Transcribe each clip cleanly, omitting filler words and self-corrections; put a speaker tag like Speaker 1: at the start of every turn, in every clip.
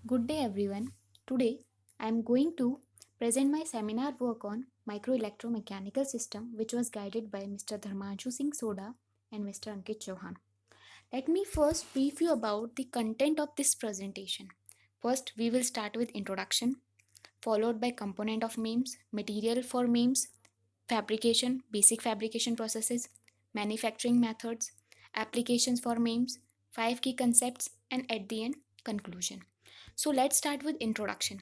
Speaker 1: Good day everyone. Today I am going to present my seminar work on microelectromechanical system which was guided by Mr. Dharmanshu Singh Soda and Mr. Ankit Chauhan. Let me first brief you about the content of this presentation. First we will start with introduction, followed by component of MEMS, material for MEMS, fabrication, basic fabrication processes, manufacturing methods, applications for MEMS, 5 key concepts, and at the end, conclusion. So let's start with introduction.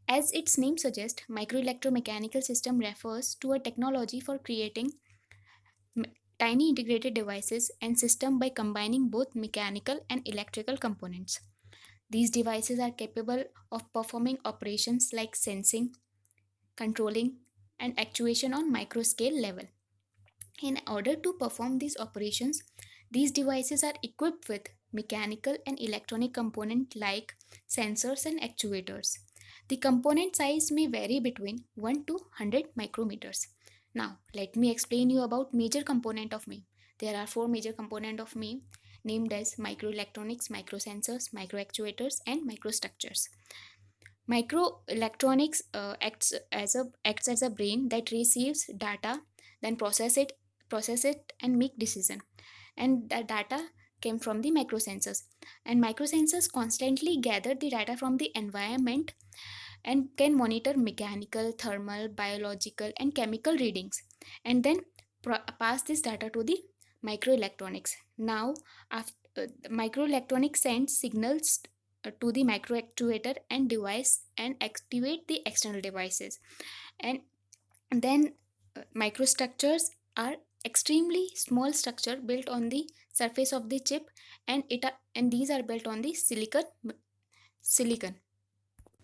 Speaker 1: As its name suggests, microelectromechanical system refers to a technology for creating tiny integrated devices and system by combining both mechanical and electrical components. These devices are capable of performing operations like sensing, controlling, and actuation on microscale level. In order to perform these operations, these devices are equipped with mechanical and electronic components like sensors and actuators. The component size may vary between 1 to 100 micrometers. Now, let me explain you about major component of MEMS. There are 4 major component of MEMS named as microelectronics, microsensors, microactuators, and microstructures. Microelectronics acts as a brain that receives data, then process it and make decision. And the data came from the microsensors. And microsensors constantly gather the data from the environment and can monitor mechanical, thermal, biological, and chemical readings, and then pass this data to the microelectronics. Now, after the microelectronics sends signals to the microactuator and device and activate the external devices. And then microstructures are extremely small structure built on the surface of the chip, and these are built on the silicon.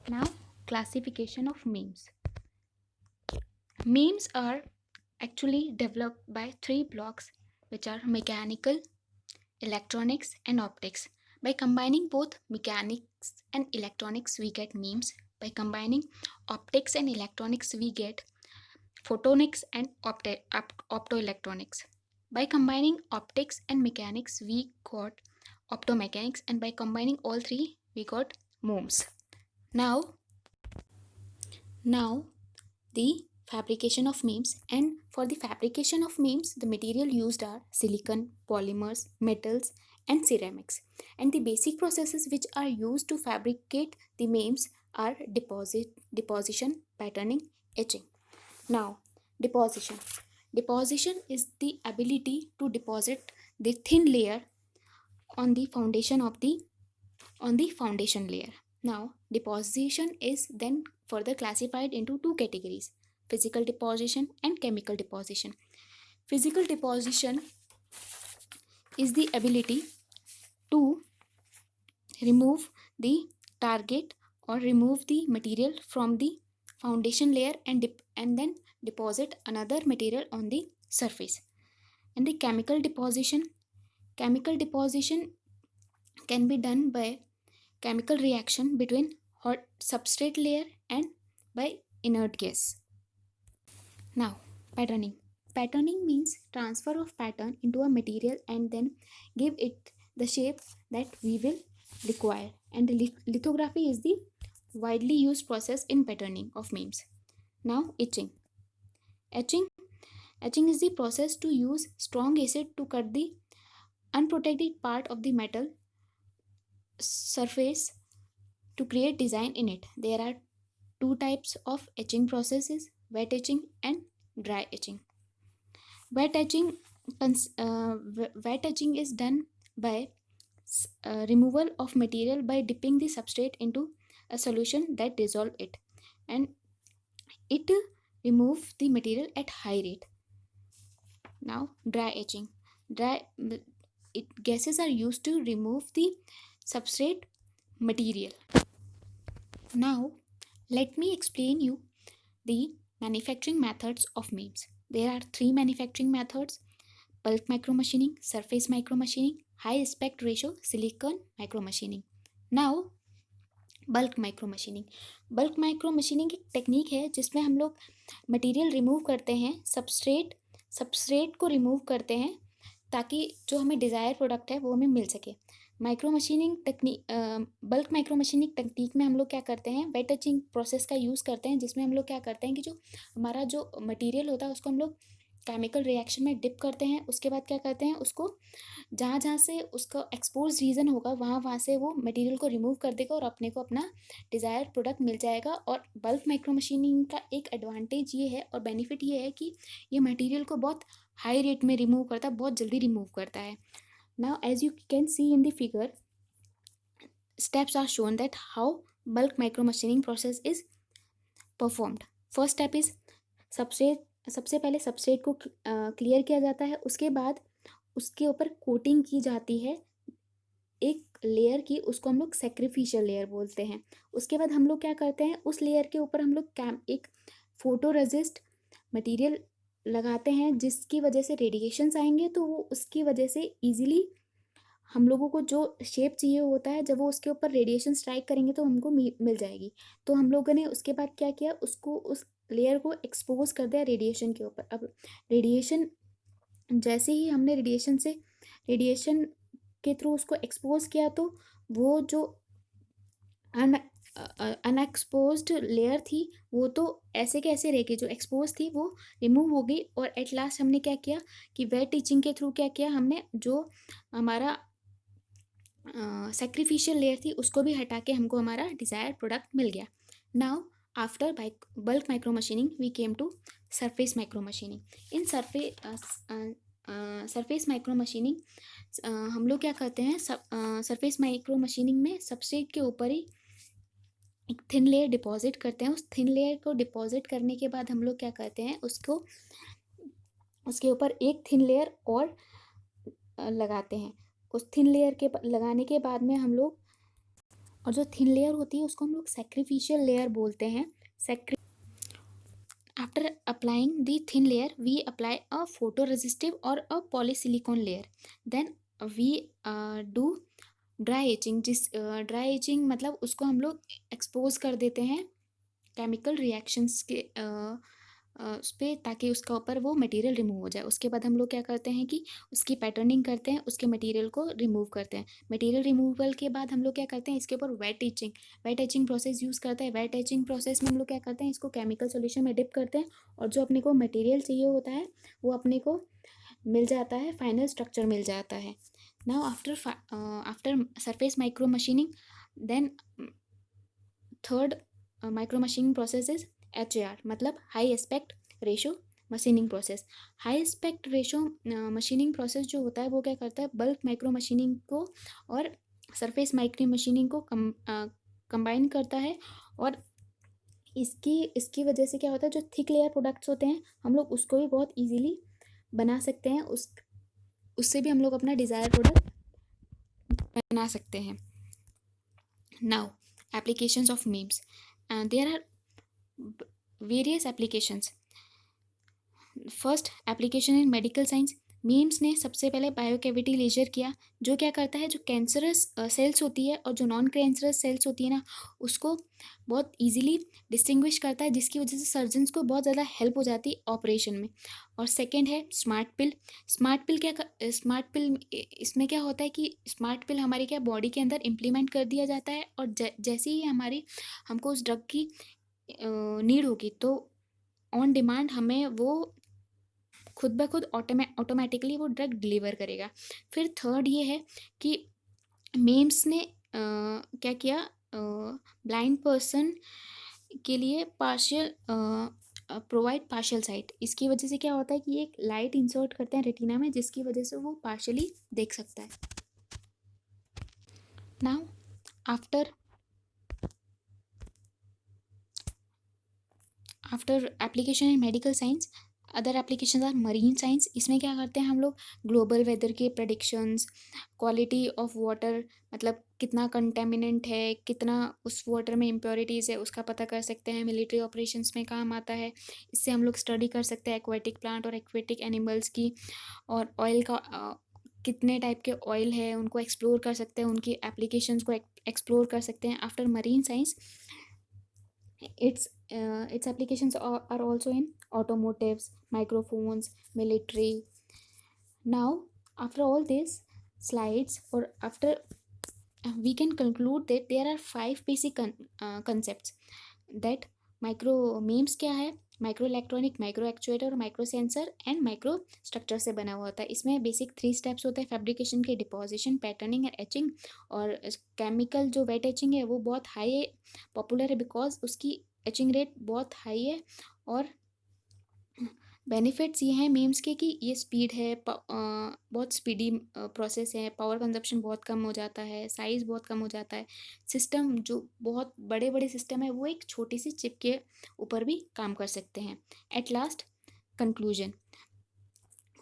Speaker 1: Now, classification of MEMS. MEMS are actually developed by three blocks, which are mechanical, electronics, and optics. By combining both mechanics and electronics, we get MEMS. By combining optics and electronics, we get photonics and optoelectronics. By combining optics and mechanics, we got optomechanics, and by combining all three, we got MEMS. Now the fabrication of MEMS, and for the fabrication of MEMS the material used are silicon, polymers, metals, and ceramics, and the basic processes which are used to fabricate the MEMS are deposition, patterning, etching. Now, deposition is the ability to deposit the thin layer on the foundation layer. Now, deposition is then further classified into two categories: physical deposition and chemical deposition. Physical deposition is the ability to remove the target or remove the material from the foundation layer and then deposit another material on the surface. And the chemical deposition can be done by chemical reaction between hot substrate layer and by inert gas. Now, patterning. Patterning means transfer of pattern into a material and then give it the shape that we will require. And the lithography is the widely used process in patterning of MEMS. Now, etching. Etching Etching is the process to use strong acid to cut the unprotected part of the metal surface to create design in it. There are two types of etching processes: wet etching and dry etching. Wet etching, wet etching is done by removal of material by dipping the substrate into a solution that dissolve it, and it remove the material at high rate. Now, dry etching. Gases are used to remove the substrate material. Now, let me explain you the manufacturing methods of MEMS. There are three manufacturing methods: bulk micromachining, surface micromachining, high aspect ratio silicon micromachining. Now, bulk micromachining. Bulk micromachining एक technique है जिसमें हम लोग material remove करते हैं, substrate को remove करते हैं ताकि जो हमें डिज़ायर प्रोडक्ट है वो हमें मिल सके. Micro machining technique, bulk micro machining technique में हम लोग क्या करते हैं, वेट टचिंग प्रोसेस का यूज़ करते हैं, जिसमें हम लोग क्या करते हैं कि जो हमारा जो मटेरियल होता है उसको हम लोग केमिकल रिएक्शन में डिप करते हैं। उसके बाद क्या करते हैं, उसको जहाँ जहाँ से उसका एक्सपोज रीजन होगा वहाँ वहाँ से वो मटेरियल को रिमूव कर देगा और अपने को अपना डिज़ायर प्रोडक्ट मिल जाएगा। और बल्क माइक्रो मशीनिंग का एक एडवांटेज ये है और बेनिफिट ये है कि ये मटेरियल को बहुत हाई रेट में रिमूव करता है, बहुत जल्दी रिमूव करता है। Now, as you can see in the figure, steps are shown that how bulk micromachining process is performed. First step is substrate. सबसे पहले सबस्ट्रेट को क्लियर किया जाता है, उसके बाद उसके ऊपर कोटिंग की जाती है एक लेयर की, उसको हम लोग सेक्रीफिशियल लेयर बोलते हैं। उसके बाद हम लोग क्या करते हैं, उस लेयर के ऊपर हम लोग एक फोटो रेजिस्ट मटीरियल लगाते हैं, जिसकी वजह से रेडिएशंस आएंगे तो वो उसकी वजह से ईजिली हम लोगों को जो शेप चाहिए होता है, जब वो उसके ऊपर रेडिएशन स्ट्राइक करेंगे तो हमको मिल जाएगी। तो हम लोगों ने उसके बाद क्या किया, उसको उस लेयर को एक्सपोज कर दिया रेडिएशन के ऊपर। अब रेडिएशन, जैसे ही हमने रेडिएशन के थ्रू उसको एक्सपोज किया तो वो जो अनएक्सपोज्ड लेयर थी वो तो ऐसे के ऐसे रह गई, जो एक्सपोज थी वो रिमूव हो गई। और एट लास्ट हमने क्या किया कि वेट टीचिंग के थ्रू क्या किया हमने, जो हमारा सेक्रीफिशियल लेयर थी उसको भी हटा के हमको हमारा डिज़ायर प्रोडक्ट मिल गया। Now after bulk micro machining we came to surface micro machining. In surface micro machining हम लोग क्या करते हैं, सरफेस माइक्रो मशीनिंग में सबस्ट्रेट के ऊपर ही एक थिन लेयर डिपॉजिट करते हैं। उस थिन लेयर को डिपॉजिट करने के बाद हम लोग क्या करते हैं, उसको उसके ऊपर एक थिन लेयर और लगाते हैं। उस थिन लेयर के लगाने के बाद में हम लोग, और जो थिन लेयर होती है उसको हम लोग सेक्रीफिशियल लेयर बोलते हैं। After applying the thin layer we apply a photo resistive और a polysilicon layer, then we do dry etching. Dry etching मतलब उसको हम लोग एक्सपोज कर देते हैं केमिकल रिएक्शंस के उस पर, ताकि उसका ऊपर वो मटेरियल रिमूव हो जाए। उसके बाद हम लोग क्या करते हैं कि उसकी पैटर्निंग करते हैं, उसके मटेरियल को रिमूव करते हैं। मटेरियल रिमूवल के बाद हम लोग क्या करते हैं, इसके ऊपर वेट एचिंग प्रोसेस यूज़ करते हैं। वेट एचिंग प्रोसेस में हम लोग क्या करते हैं, इसको केमिकल सोल्यूशन में डिप करते हैं और जो अपने को मटेरियल चाहिए होता है वो अपने को मिल जाता है, फाइनल स्ट्रक्चर मिल जाता है। Now after surface micro machining, then third micro machining process is HAR, मतलब high aspect ratio machining process. High aspect ratio machining process जो होता है वो क्या करता है, बल्क माइक्रो मशीनिंग को और सरफेस माइक्रो मशीनिंग को कंबाइन करता है। और इसकी वजह से क्या होता है, जो थिक लेयर प्रोडक्ट्स होते हैं हम लोग उसको भी बहुत इजीली बना सकते हैं, उससे भी हम लोग अपना डिज़ायर प्रोडक्ट बना सकते हैं। Now applications of memes, and there are various applications. First application in medical science. Memes ने सबसे पहले बायोकेविटी लेजर किया, जो क्या करता है, जो कैंसरस सेल्स होती है और जो नॉन कैंसरस सेल्स होती है ना, उसको बहुत इजीली डिस्टिंग्विश करता है, जिसकी वजह से सर्जन्स को बहुत ज़्यादा हेल्प हो जाती है ऑपरेशन में। और सेकंड है स्मार्ट पिल। स्मार्ट पिल इसमें क्या होता है कि स्मार्ट पिल हमारी क्या बॉडी के अंदर इम्प्लीमेंट कर दिया जाता है, और जैसे ही हमको उस ड्रग की नीड होगी तो ऑन डिमांड हमें वो खुद ब खुद ऑटोमेटिकली वो ड्रग डिलीवर करेगा। फिर थर्ड ये है कि मेम्स ने क्या किया, ब्लाइंड पर्सन के लिए प्रोवाइड पार्शियल साइट। इसकी वजह से क्या होता है कि एक लाइट इंसर्ट करते हैं रेटिना में, जिसकी वजह से वो पार्शियली देख सकता है। Now after application in medical science, other application are marine science. इसमें क्या करते हैं हम लोग, ग्लोबल वेदर के प्रडिक्शंस, क्वालिटी ऑफ वाटर, मतलब कितना कंटेमिनेंट है, कितना उस वाटर में इम्प्योरिटीज़ है, उसका पता कर सकते हैं। मिलिट्री ऑपरेशंस में काम आता है, इससे हम लोग स्टडी कर सकते हैं एक्वेटिक प्लांट और एक्वेटिक एनिमल्स की। और ऑयल का कितने टाइप के ऑयल है उनको एक्सप्लोर कर सकते हैं, उनकी एप्लीकेशंस को एक्सप्लोर कर सकते हैं। After marine science, its applications are also in automotives, microphones, military. Now after all these slides, or after we can conclude that there are five basic concepts that micro MEMS क्या है, micro electronic, micro actuator, micro sensor and micro structure से बना हुआ होता है. इसमें basic 3 steps होते हैं फैब्रिकेशन के, डिपोजिशन, पैटर्निंग एंड एचिंग. और केमिकल जो वेट एचिंग है वो बहुत हाई पॉपुलर है बिकॉज उसकी एचिंग रेट बहुत हाई है. और बेनिफिट्स ये हैं मीम्स के कि ये स्पीड है, बहुत स्पीडी प्रोसेस है, पावर कंजप्शन बहुत कम हो जाता है, साइज़ बहुत कम हो जाता है. सिस्टम जो बहुत बड़े बड़े सिस्टम है वो एक छोटी सी चिप के ऊपर भी काम कर सकते हैं. एट लास्ट कंक्लूजन,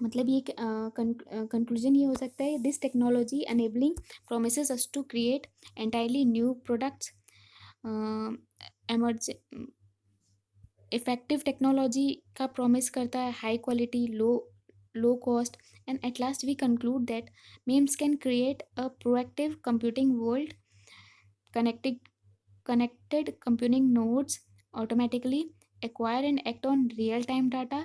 Speaker 1: मतलब ये कंक्लूजन ये हो सकता है, this technology enabling promises us to create entirely new products. Emerge effective technology का प्रॉमिस करता है high quality, low cost. And at last we conclude that MEMS can create a proactive computing world, connected computing nodes automatically acquire and act on real time data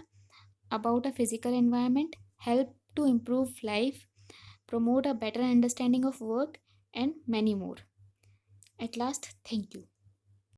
Speaker 1: about a physical environment, help to improve life, promote a better understanding of work, and many more. At last, thank you.